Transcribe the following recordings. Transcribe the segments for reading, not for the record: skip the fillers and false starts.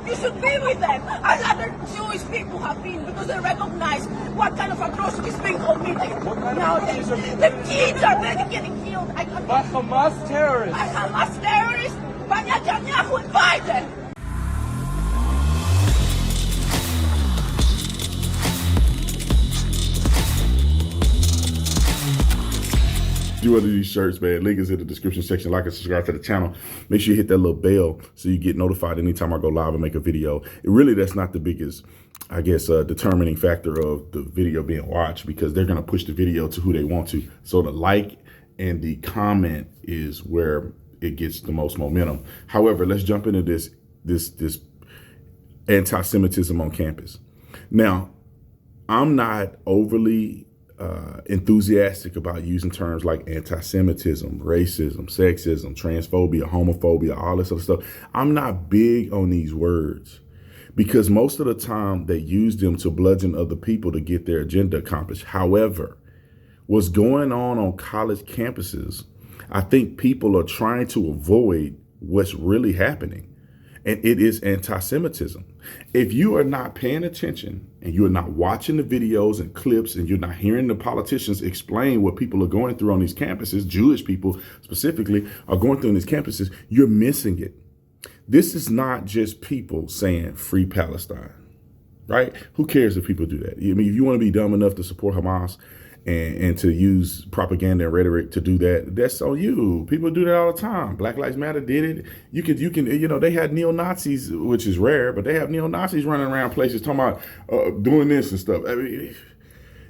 You should be with them, as other Jewish people have been, because they recognize what kind of atrocities being committed nowadays. The kids are getting killed. By Hamas terrorists. By Hamas terrorists, by Netanyahu and Biden. Do one of these shirts, man. Link is in the description section. Like and subscribe to the channel. Make sure you hit that little bell so you get notified anytime I go live and make a video. That's not the biggest, I guess, determining factor of the video being watched, because they're going to push the video to who they want to. So the like and the comment is where it gets the most momentum. However, let's jump into this anti-Semitism on campus. Now, I'm not overly enthusiastic about using terms like anti-Semitism, racism, sexism, transphobia, homophobia, all this other stuff. I'm not big on these words because most of the time they use them to bludgeon other people to get their agenda accomplished. However, what's going on college campuses, I think people are trying to avoid what's really happening. And it is anti-Semitism. If you are not paying attention and you're not watching the videos and clips and you're not hearing the politicians explain what people are going through on these campuses, Jewish people specifically are going through on these campuses, you're missing it. This is not just people saying free Palestine, right? Who cares if people do that? I mean, if you want to be dumb enough to support Hamas and to use propaganda and rhetoric to do that, that's on you. People do that all the time. Black Lives Matter did it. You can, they had neo-Nazis, which is rare, but they have neo-Nazis running around places talking about doing this and stuff. I mean,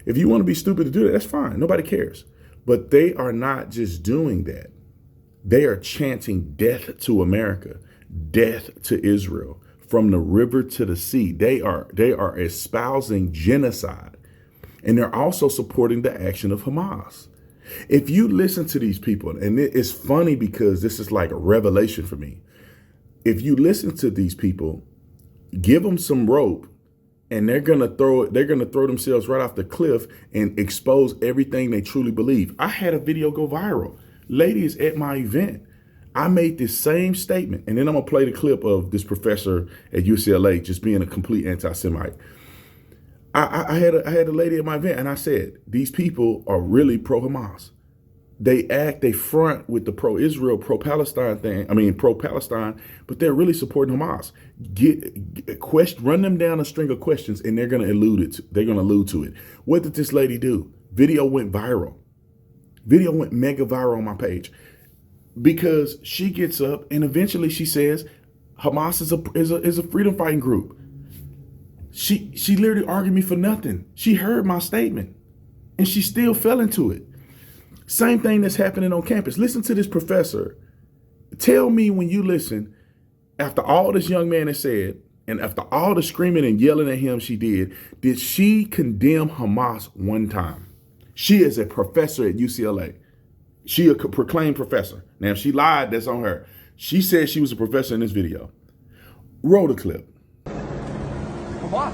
if you want to be stupid to do that, that's fine. Nobody cares. But they are not just doing that. They are chanting death to America, death to Israel, from the river to the sea. They are espousing genocide. And they're also supporting the action of Hamas. If you listen to these people, and it's funny because this is like a revelation for me. If you listen to these people, give them some rope, and they're gonna throw themselves right off the cliff and expose everything they truly believe. I had a video go viral. Ladies at my event, I made this same statement, and then I'm gonna play the clip of this professor at UCLA just being a complete anti-Semite. I had a lady at my event, and I said, these people are really pro-Hamas. They front with the pro-Israel, pro-Palestine thing. I mean, pro-Palestine, but they're really supporting Hamas. Run them down a string of questions, and they're going to allude to it. What did this lady do? Video went viral. Video went mega viral on my page because she gets up and eventually she says Hamas is a freedom fighting group. She literally argued me for nothing. She heard my statement and she still fell into it. Same thing that's happening on campus. Listen to this professor. Tell me when you listen, after all this young man has said, and after all the screaming and yelling at him she did she condemn Hamas one time? She is a professor at UCLA. She a proclaimed professor. Now, if she lied, that's on her. She said she was a professor in this video. Roll the clip. Hamas.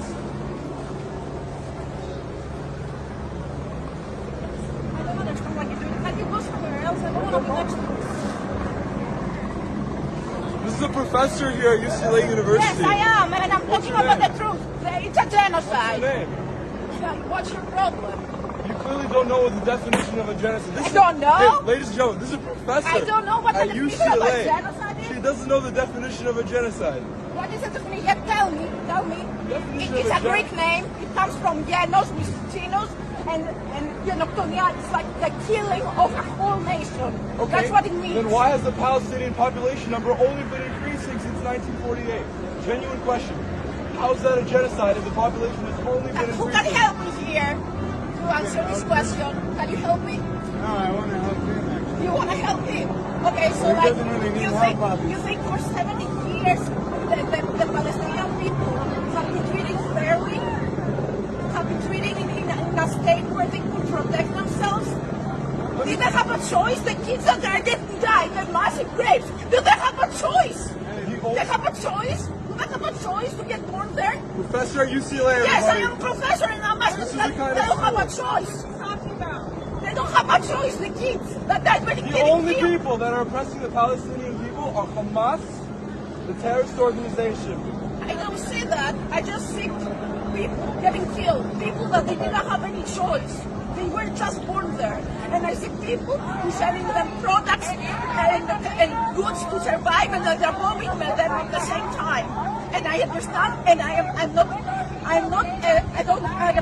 I don't understand what you're doing. Can you go somewhere else? I don't want to be next to this. This is a professor here at UCLA University. Yes, I am, and I'm talking about the truth. It's a genocide. What's your name? What's your problem? You clearly don't know what the definition of a genocide is. I don't know. Hey, ladies and gentlemen, this is a professor I don't know what the at definition of a UCLA. genocide is. She doesn't know the definition of a genocide. What is the definition? Tell me. Definition It's of a Greek name. It comes from Genos, Mystinos, and Genoctonia. It's like the killing of a whole nation. Okay. That's what it means. Then why has the Palestinian population number only been increasing since 1948? Genuine question. How is that a genocide if the population has only been increasing? Who can help me here to answer this question? Can you help me? No, I want to help him, actually. You want to help him? Okay, so He like doesn't really need help, you think for 70 years the Palestinian people have been treated fairly? Have been treated in a state where they could protect themselves? Did they have a choice? The kids that are getting died in massive graves, do they have a choice? They have a choice? Do they have a choice to get born there? Professor at UCLA, everybody. Yes, I am a professor and I'm asking them. They don't have a choice. They don't have a choice, the kids. The only people that are oppressing the Palestinian people are Hamas, the terrorist organization. I to see that, I just see people getting killed, people that they didn't have any choice. They were just born there. And I see people who selling them products and goods to survive, and they're bombing them at the same time. And I understand, and I am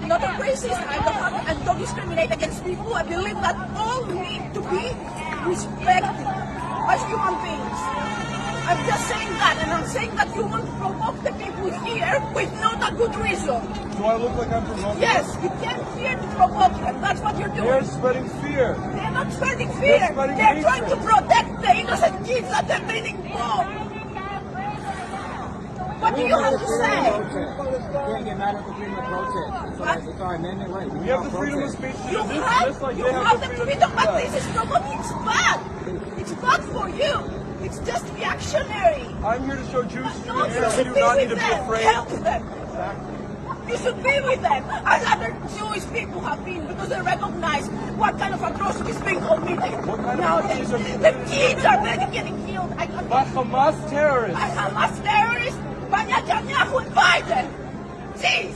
not a racist. I don't discriminate against people. I believe that all need to be respected as human beings. I'm just saying that, and I'm saying that you want to provoke the people here with not a good reason. Do I look like I'm provoking? Yes, you came here to provoke them. That's what you're doing. They're spreading fear. They're not spreading fear. They're spreading They're trying to hatred. protect the innocent kids that they're being bombed. What do you have to say? You can't get mad at the freedom of protest. It's our amendment right. We have the freedom of speech to You do this, have, just like you they have have the the freedom, but press. this is provoking. It's bad. It's bad for you. It's just reactionary. I'm here to show Jews No, you that we should do be not with need to be them. afraid. Help them. You should be with them, as other Jewish people have been, because they recognize what kind of atrocities being committed What kind of nowadays. atrocities are being The kids are getting killed. By Hamas terrorists. By Hamas terrorists, by Netanyahu and Biden. Jeez.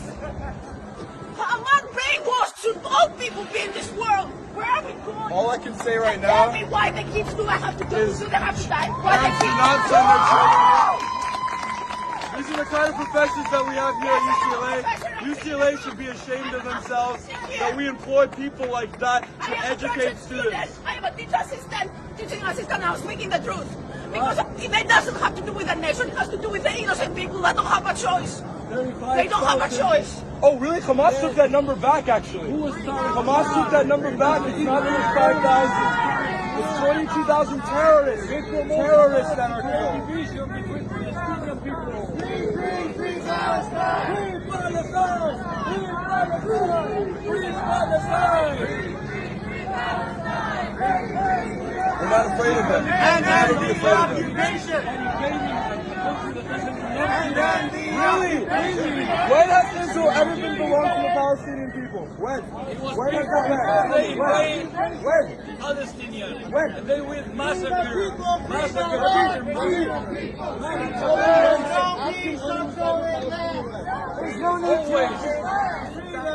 Hamas brainwashed should all people be in this world. Where are we going? All I can say right Tell now me why the kids do I have to go? is Do they have to die? Why the parents do kids? not send their children. These are the kind of professors that we have here at UCLA. UCLA should be ashamed of themselves that we employ people like that I to am a educate graduate students. student. I am a teaching assistant. I was speaking the truth. Because it doesn't have to do with the nation. It has to do with the innocent people that don't have a choice. They don't have a choice. Oh, really? Hamas took that number back, actually. Hamas took that number back. It's not even 5,000. It's 22,000 terrorists. Terrorists that are killed. Division between Palestinian people. Free Palestine! Free Palestine! Free Palestine! Free Palestine! We're not afraid of them. And Never then be the afraid of them. occupation! Really? Really? When has Israel ever been belonged to the Palestinian people? When? When has that happened? When? Palestinian. When? And they will massacre. There's no need Always.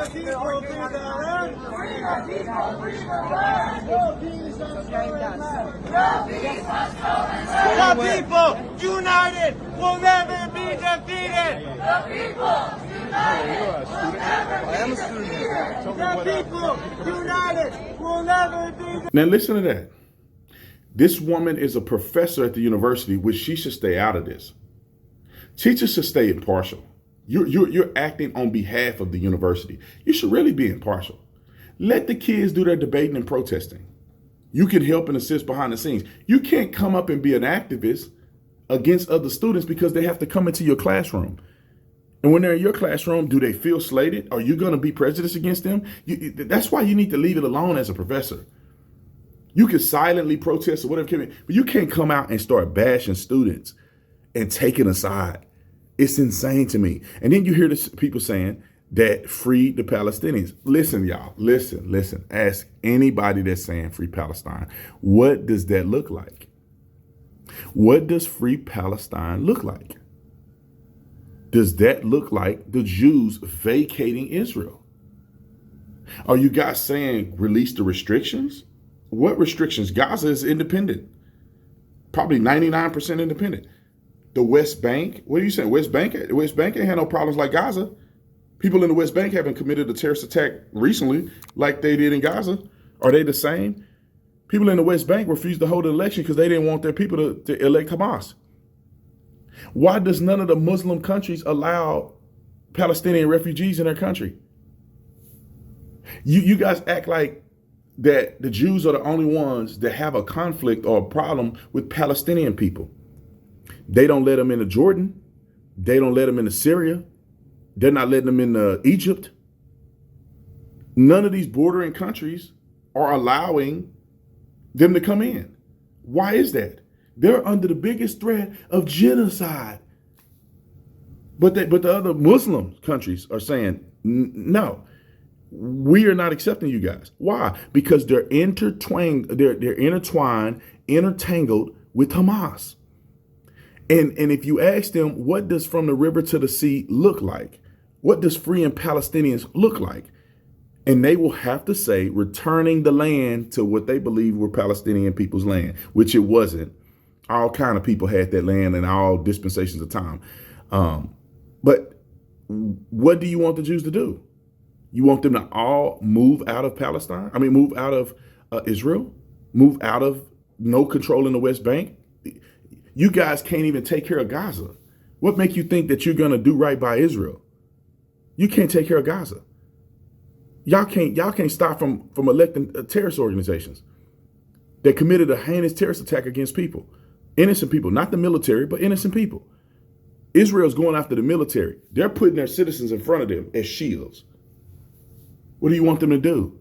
The people united will never be defeated. I am a student here. Tell me what The people united will never be defeated. Now listen to that. This woman is a professor at the university, which she should stay out of this. Teachers should stay impartial. You're acting on behalf of the university. You should really be impartial. Let the kids do their debating and protesting. You can help and assist behind the scenes. You can't come up and be an activist against other students because they have to come into your classroom. And when they're in your classroom, do they feel slated? Are you going to be prejudiced against them? That's why you need to leave it alone as a professor. You can silently protest or whatever, but you can't come out and start bashing students and taking a side. It's insane to me. And then you hear this, people saying that free the Palestinians. Listen, y'all, listen. Ask anybody that's saying free Palestine. What does that look like? What does free Palestine look like? Does that look like the Jews vacating Israel? Are you guys saying release the restrictions? What restrictions? Gaza is independent. Probably 99% independent. The West Bank, what are you saying? West Bank ain't had no problems like Gaza. People in the West Bank haven't committed a terrorist attack recently like they did in Gaza. Are they the same? People in the West Bank refused to hold an election because they didn't want their people to elect Hamas. Why does none of the Muslim countries allow Palestinian refugees in their country? You guys act like that the Jews are the only ones that have a conflict or a problem with Palestinian people. They don't let them into Jordan. They don't let them into Syria. They're not letting them into Egypt. None of these bordering countries are allowing them to come in. Why is that? They're under the biggest threat of genocide. But the other Muslim countries are saying, no, we are not accepting you guys. Why? Because they're intertwined, they're intertangled with Hamas. And if you ask them, what does from the river to the sea look like? What does freeing Palestinians look like? And they will have to say returning the land to what they believe were Palestinian people's land, which it wasn't. All kind of people had that land in all dispensations of time. But what do you want the Jews to do? You want them to all move out of Palestine? I mean, move out of Israel? Move out of no control in the West Bank? You guys can't even take care of Gaza. What make you think that you're going to do right by Israel? You can't take care of Gaza. Y'all can't stop from electing terrorist organizations that committed a heinous terrorist attack against people, innocent people, not the military, but innocent people. Israel's going after the military. They're putting their citizens in front of them as shields. What do you want them to do?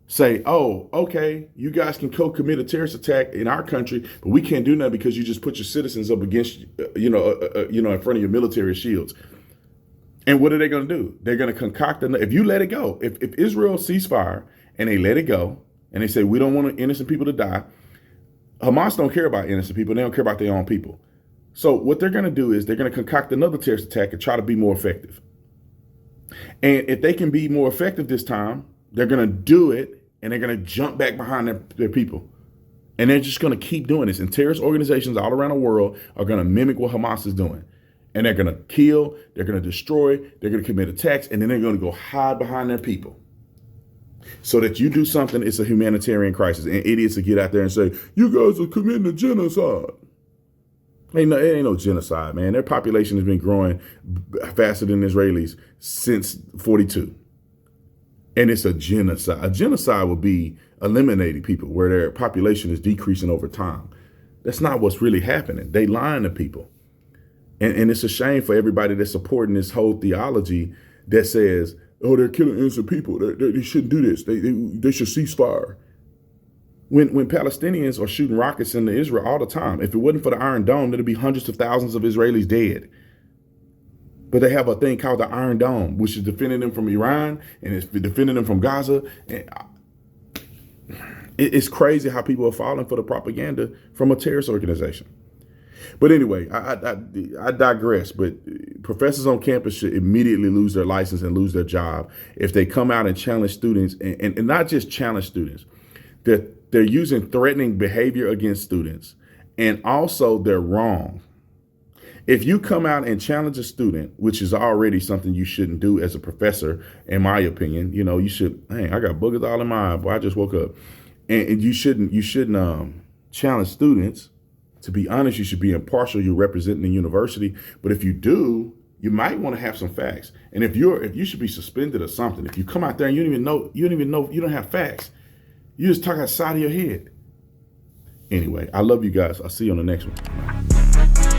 Say, oh, okay, you guys can co-commit a terrorist attack in our country, but we can't do that because you just put your citizens up against, in front of your military shields. And what are they going to do? They're going to concoct if you let it go, if Israel ceasefire and they let it go and they say, we don't want innocent people to die, Hamas don't care about innocent people. They don't care about their own people. So what they're going to do is they're going to concoct another terrorist attack and try to be more effective. And if they can be more effective this time, they're going to do it and they're going to jump back behind their people. And they're just going to keep doing this. And terrorist organizations all around the world are going to mimic what Hamas is doing. And they're going to kill, they're going to destroy, they're going to commit attacks, and then they're going to go hide behind their people. So that you do something, it's a humanitarian crisis. And idiots will get out there and say, you guys are committing a genocide. It ain't no genocide, man. Their population has been growing faster than Israelis since 42. And it's a genocide. A genocide would be eliminating people where their population is decreasing over time. That's not what's really happening. They lying to people. And it's a shame for everybody that's supporting this whole theology that says, oh, they're killing innocent people. They shouldn't do this. They should cease fire. When Palestinians are shooting rockets into Israel all the time, if it wasn't for the Iron Dome, there'd be hundreds of thousands of Israelis dead. But they have a thing called the Iron Dome, which is defending them from Iran and it's defending them from Gaza. And it's crazy how people are falling for the propaganda from a terrorist organization. But anyway, I digress. But professors on campus should immediately lose their license and lose their job if they come out and challenge students, and not just challenge students. They're using threatening behavior against students, and also they're wrong. If you come out and challenge a student, which is already something you shouldn't do as a professor, in my opinion, you should, hey, I got boogers all in my eye, boy, I just woke up. And you shouldn't challenge students. To be honest, you should be impartial. You're representing the university. But if you do, you might want to have some facts. And if you should be suspended or something. If you come out there and you don't have facts. You just talk outside of your head. Anyway, I love you guys. I'll see you on the next one.